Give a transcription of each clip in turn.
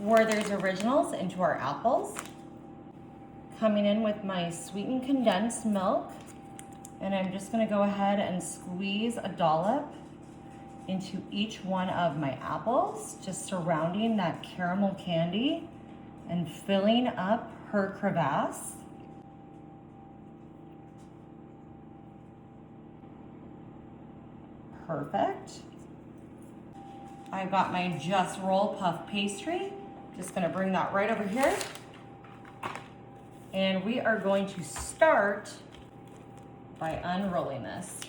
Werther's Originals into our apples. Coming in with my sweetened condensed milk. And I'm just gonna go ahead and squeeze a dollop into each one of my apples, just surrounding that caramel candy and filling up her crevasse. Perfect. I've got my Just Roll puff pastry. Just gonna bring that right over here. And we are going to start by unrolling this.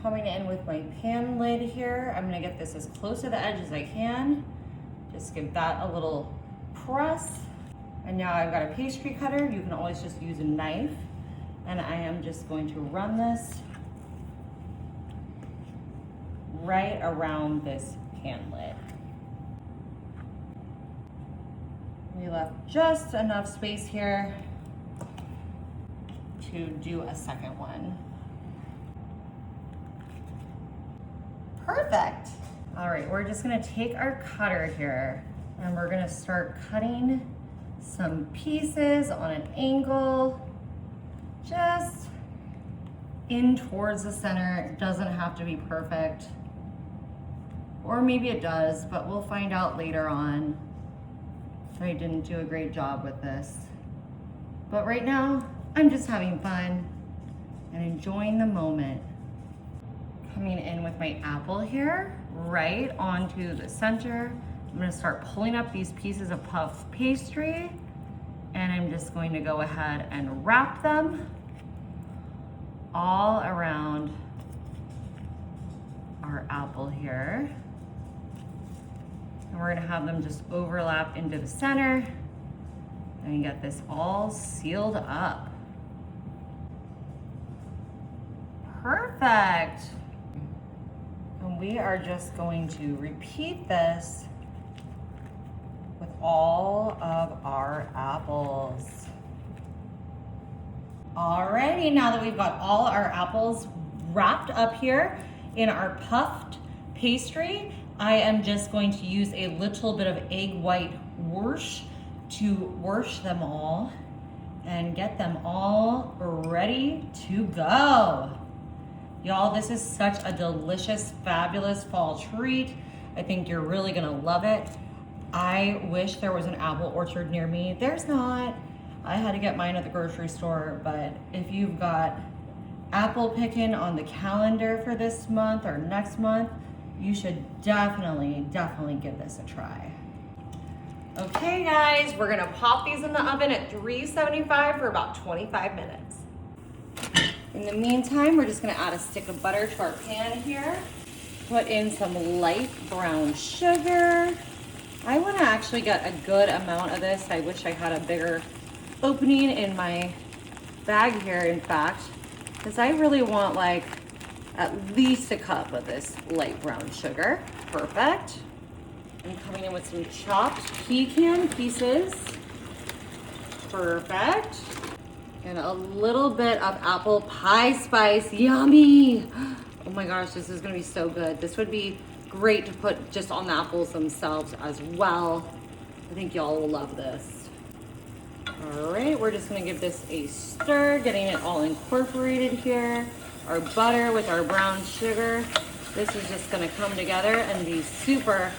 Coming in with my pan lid here, I'm gonna get this as close to the edge as I can. Just give that a little press. And now I've got a pastry cutter. You can always just use a knife. And I am just going to run this right around this pan lid. We left just enough space here to do a second one. Perfect. All right, we're just gonna take our cutter here and we're gonna start cutting some pieces on an angle, just in towards the center. It doesn't have to be perfect. Or maybe it does, but we'll find out later on if I didn't do a great job with this. But right now, I'm just having fun and enjoying the moment. Coming in with my apple here, right onto the center. I'm gonna start pulling up these pieces of puff pastry, and I'm just going to go ahead and wrap them all around our apple here. And we're gonna have them just overlap into the center and get this all sealed up. Perfect. And we are just going to repeat this with all of our apples. Alrighty, now that we've got all our apples wrapped up here in our puffed pastry, I am just going to use a little bit of egg white whoosh to whoosh them all and get them all ready to go. Y'all, this is such a delicious, fabulous fall treat. I think you're really gonna love it. I wish there was an apple orchard near me. There's not. I had to get mine at the grocery store, but if you've got apple picking on the calendar for this month or next month, you should definitely give this a try. Okay guys, we're gonna pop these in the oven at 375 for about 25 minutes. In the meantime, we're just gonna add a stick of butter to our pan here. Put in some light brown sugar. I wanna actually get a good amount of this. I wish I had a bigger opening in my bag here, in fact, because I really want like at least a cup of this light brown sugar. Perfect. I'm coming in with some chopped pecan pieces. Perfect. And a little bit of apple pie spice. Yummy. Oh my gosh, this is gonna be so good. This would be great to put just on the apples themselves as well. I think y'all will love this. All right, we're just gonna give this a stir, getting it all incorporated here. Our butter with our brown sugar. This is just gonna come together and be super,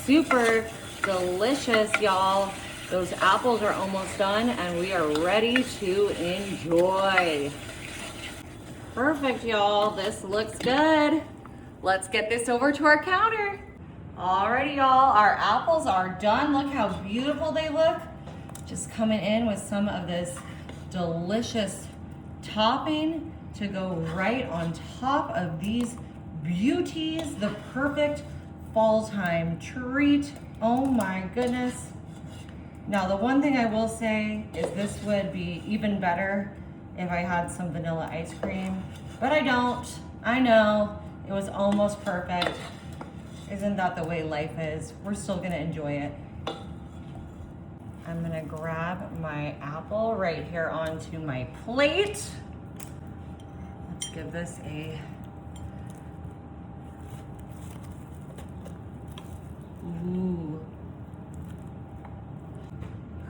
super delicious, y'all. Those apples are almost done and we are ready to enjoy. Perfect, y'all. This looks good. Let's get this over to our counter. Alrighty, y'all. Our apples are done. Look how beautiful they look. Just coming in with some of this delicious topping to go right on top of these beauties. The perfect fall time treat. Oh my goodness. Now, the one thing I will say is this would be even better if I had some vanilla ice cream, but I don't. I know, it was almost perfect. Isn't that the way life is? We're still gonna enjoy it. I'm gonna grab my apple right here onto my plate. Let's give this a Ooh.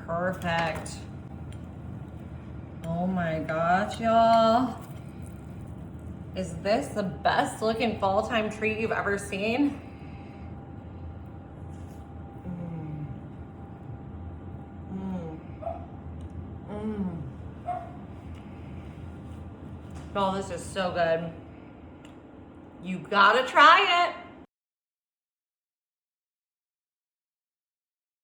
Perfect. Oh my gosh, y'all. Is this the best looking fall time treat you've ever seen? Oh, this is so good. You gotta try it.